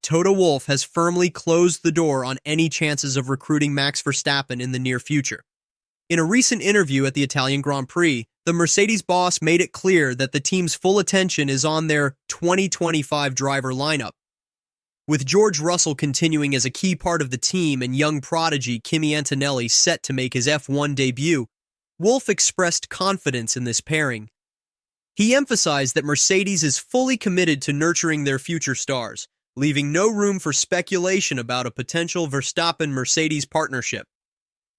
Toto Wolff has firmly closed the door on any chances of recruiting Max Verstappen in the near future. In a recent interview at the Italian Grand Prix, the Mercedes boss made it clear that the team's full attention is on their 2025 driver lineup. With George Russell continuing as a key part of the team and young prodigy Kimi Antonelli set to make his F1 debut, Wolff expressed confidence in this pairing. He emphasized that Mercedes is fully committed to nurturing their future stars, leaving no room for speculation about a potential Verstappen-Mercedes partnership.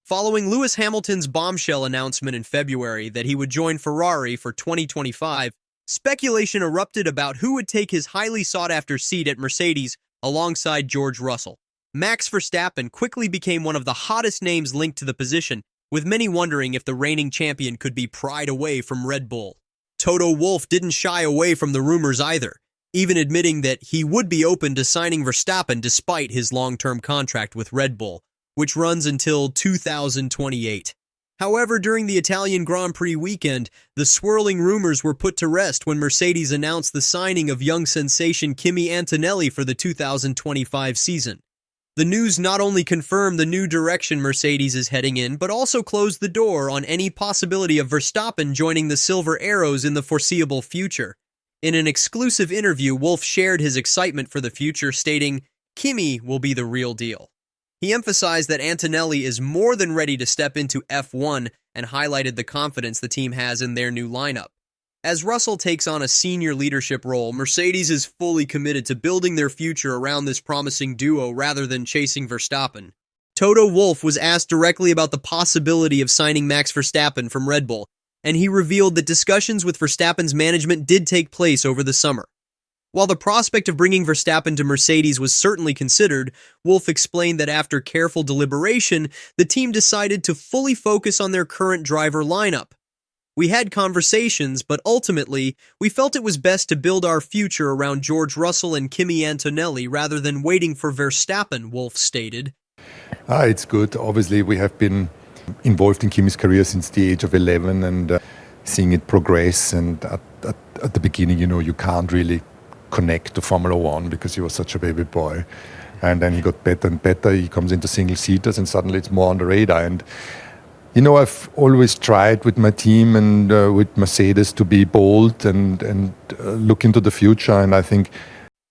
Following Lewis Hamilton's bombshell announcement in February that he would join Ferrari for 2025, speculation erupted about who would take his highly sought-after seat at Mercedes alongside George Russell. Max Verstappen quickly became one of the hottest names linked to the position, with many wondering if the reigning champion could be pried away from Red Bull. Toto Wolff didn't shy away from the rumors either, even admitting that he would be open to signing Verstappen despite his long-term contract with Red Bull, which runs until 2028. However, during the Italian Grand Prix weekend, the swirling rumors were put to rest when Mercedes announced the signing of young sensation Kimi Antonelli for the 2025 season. The news not only confirmed the new direction Mercedes is heading in, but also closed the door on any possibility of Verstappen joining the Silver Arrows in the foreseeable future. In an exclusive interview, Wolff shared his excitement for the future, stating, "Kimi will be the real deal." He emphasized that Antonelli is more than ready to step into F1 and highlighted the confidence the team has in their new lineup. As Russell takes on a senior leadership role, Mercedes is fully committed to building their future around this promising duo rather than chasing Verstappen. Toto Wolff was asked directly about the possibility of signing Max Verstappen from Red Bull, and he revealed that discussions with Verstappen's management did take place over the summer. While the prospect of bringing Verstappen to Mercedes was certainly considered, Wolff explained that after careful deliberation, the team decided to fully focus on their current driver lineup. "We had conversations, but ultimately, we felt it was best to build our future around George Russell and Kimi Antonelli rather than waiting for Verstappen," Wolff stated. It's good. Obviously, we have been involved in Kimi's career since the age of 11 and seeing it progress. And at the beginning, you can't really connect to Formula One because he was such a baby boy. And then he got better and better. He comes into single-seaters and suddenly it's more on the radar. And I've always tried with my team and with Mercedes to be bold and look into the future. And I think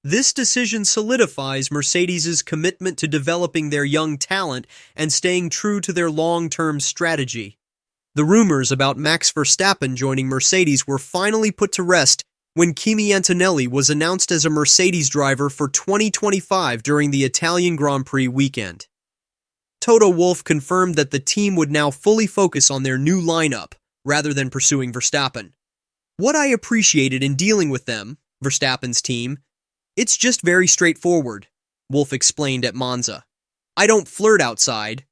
this decision solidifies Mercedes' commitment to developing their young talent and staying true to their long-term strategy. The rumors about Max Verstappen joining Mercedes were finally put to rest when Kimi Antonelli was announced as a Mercedes driver for 2025 during the Italian Grand Prix weekend. Toto Wolff confirmed that the team would now fully focus on their new lineup rather than pursuing Verstappen. "What I appreciated in dealing with them, Verstappen's team, it's just very straightforward," Wolff explained at Monza. "I don't flirt outside."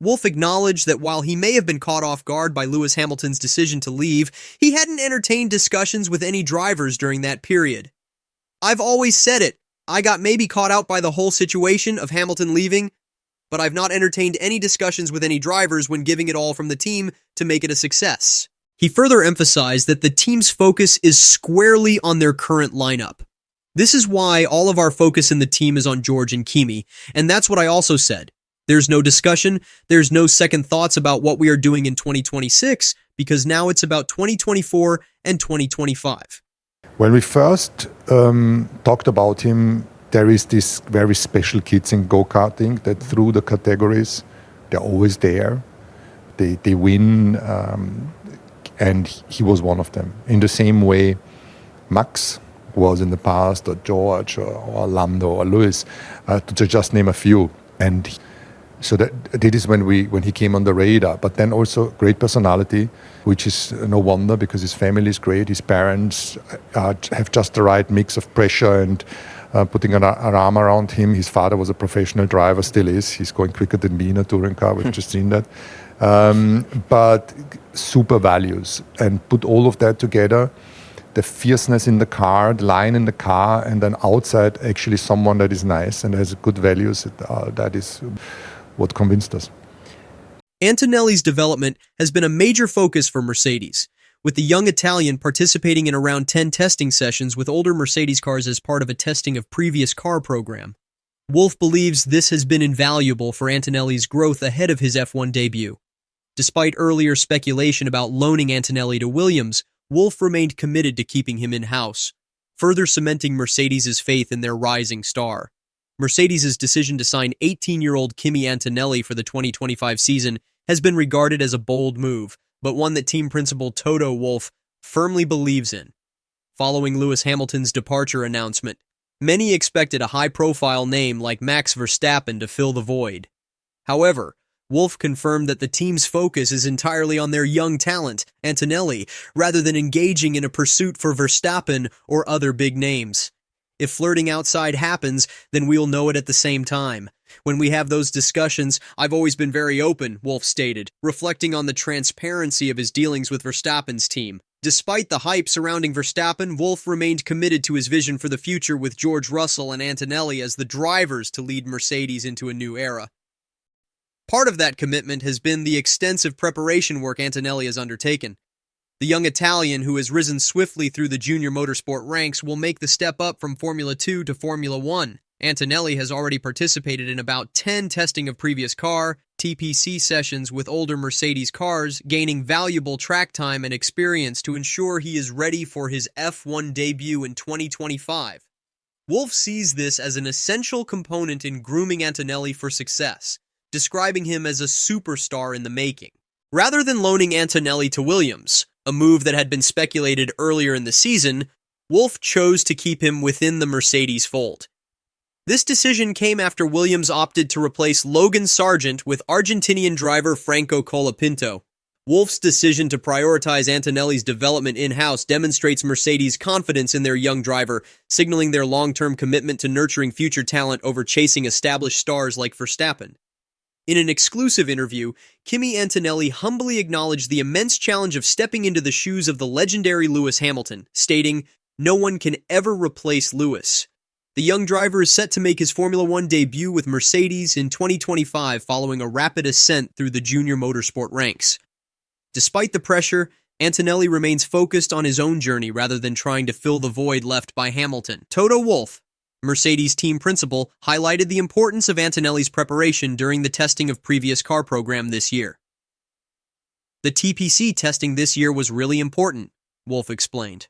Wolff acknowledged that while he may have been caught off guard by Lewis Hamilton's decision to leave, he hadn't entertained discussions with any drivers during that period. "I've always said it, I got maybe caught out by the whole situation of Hamilton leaving, but I've not entertained any discussions with any drivers when giving it all from the team to make it a success." He further emphasized that the team's focus is squarely on their current lineup. "This is why all of our focus in the team is on George and Kimi, and that's what I also said. There's no discussion, there's no second thoughts about what we are doing in 2026, because now it's about 2024 and 2025. When we first talked about him, there is this very special kids in go-karting that through the categories, they're always there. They win, and he was one of them. In the same way, Max was in the past, or George, or Lando, or Lewis, to just name a few. And so that is when he came on the radar. But then also great personality, which is no wonder because his family is great. His parents have just the right mix of pressure and putting an arm around him. His father was a professional driver, still is. He's going quicker than me in a touring car. We've just seen that. But super values, and put all of that together. The fierceness in the car, the line in the car, and then outside actually someone that is nice and has good values. That is what convinced us. Antonelli's development has been a major focus for Mercedes, with the young Italian participating in around 10 testing sessions with older Mercedes cars as part of a testing of previous car program. Wolff believes this has been invaluable for Antonelli's growth ahead of his F1 debut. Despite earlier speculation about loaning Antonelli to Williams, Wolff remained committed to keeping him in-house, further cementing Mercedes' faith in their rising star. Mercedes' decision to sign 18-year-old Kimi Antonelli for the 2025 season has been regarded as a bold move, but one that team principal Toto Wolff firmly believes in. Following Lewis Hamilton's departure announcement, many expected a high-profile name like Max Verstappen to fill the void. However, Wolff confirmed that the team's focus is entirely on their young talent, Antonelli, rather than engaging in a pursuit for Verstappen or other big names. If flirting outside happens, then we'll know it at the same time. When we have those discussions, I've always been very open, Wolff stated, reflecting on the transparency of his dealings with Verstappen's team. Despite the hype surrounding Verstappen, Wolff remained committed to his vision for the future with George Russell and Antonelli as the drivers to lead Mercedes into a new era. Part of that commitment has been the extensive preparation work Antonelli has undertaken. The young Italian, who has risen swiftly through the junior motorsport ranks, will make the step up from Formula 2 to Formula 1. Antonelli has already participated in about 10 testing of previous car, TPC sessions with older Mercedes cars, gaining valuable track time and experience to ensure he is ready for his F1 debut in 2025. Wolff sees this as an essential component in grooming Antonelli for success, describing him as a superstar in the making. Rather than loaning Antonelli to Williams, a move that had been speculated earlier in the season, Wolff chose to keep him within the Mercedes fold. This decision came after Williams opted to replace Logan Sargent with Argentinian driver Franco Colapinto. Wolff's decision to prioritize Antonelli's development in-house demonstrates Mercedes' confidence in their young driver, signaling their long-term commitment to nurturing future talent over chasing established stars like Verstappen. In an exclusive interview, Kimi Antonelli humbly acknowledged the immense challenge of stepping into the shoes of the legendary Lewis Hamilton, stating, "No one can ever replace Lewis." The young driver is set to make his Formula 1 debut with Mercedes in 2025 following a rapid ascent through the junior motorsport ranks. Despite the pressure, Antonelli remains focused on his own journey rather than trying to fill the void left by Hamilton. Toto Wolff, Mercedes team principal, highlighted the importance of Antonelli's preparation during the testing of previous car program this year. "The TPC testing this year was really important," Wolff explained.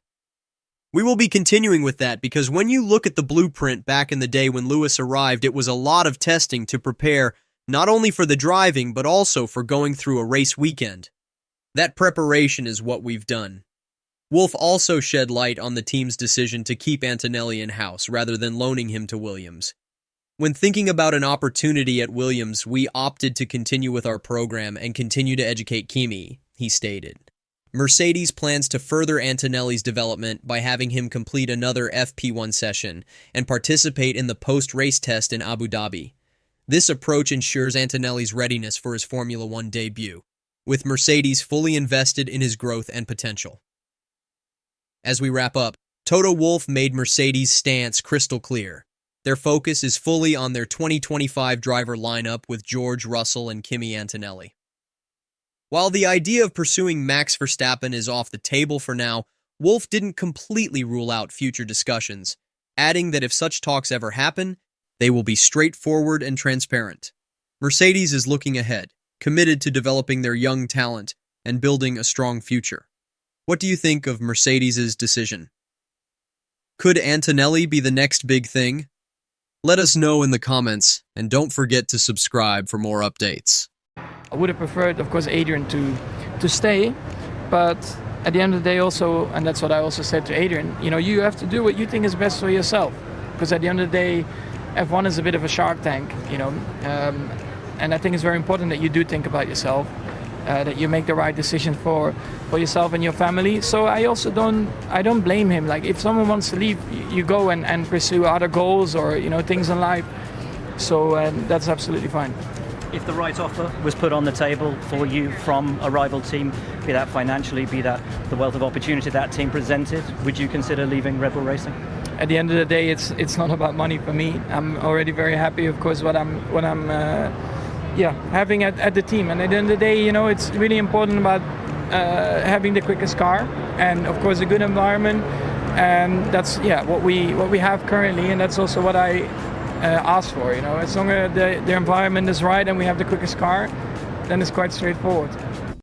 "We will be continuing with that because when you look at the blueprint back in the day when Lewis arrived, it was a lot of testing to prepare not only for the driving but also for going through a race weekend. That preparation is what we've done." Wolff also shed light on the team's decision to keep Antonelli in-house rather than loaning him to Williams. "When thinking about an opportunity at Williams, we opted to continue with our program and continue to educate Kimi," he stated. Mercedes plans to further Antonelli's development by having him complete another FP1 session and participate in the post-race test in Abu Dhabi. This approach ensures Antonelli's readiness for his Formula 1 debut, with Mercedes fully invested in his growth and potential. As we wrap up, Toto Wolff made Mercedes' stance crystal clear. Their focus is fully on their 2025 driver lineup with George Russell and Kimi Antonelli. While the idea of pursuing Max Verstappen is off the table for now, Wolff didn't completely rule out future discussions, adding that if such talks ever happen, they will be straightforward and transparent. Mercedes is looking ahead, committed to developing their young talent and building a strong future. What do you think of Mercedes' decision? Could Antonelli be the next big thing? Let us know in the comments, and don't forget to subscribe for more updates. I would have preferred, of course, Adrian to stay, but at the end of the day also, and that's what I also said to Adrian, you have to do what you think is best for yourself, because at the end of the day, F1 is a bit of a shark tank, and I think it's very important that you do think about yourself, that you make the right decision for yourself and your family. So I also don't blame him. Like, if someone wants to leave, you go and pursue other goals or things in life. So that's absolutely fine. If the right offer was put on the table for you from a rival team, be that financially, be that the wealth of opportunity that team presented, would you consider leaving Red Bull Racing? At the end of the day, it's not about money for me. I'm already very happy, of course, what I'm having at the team. And at the end of the day, it's really important about having the quickest car, and of course a good environment, and that's what we have currently, and that's also what I ask for. As long as the environment is right and we have the quickest car, then it's quite straightforward.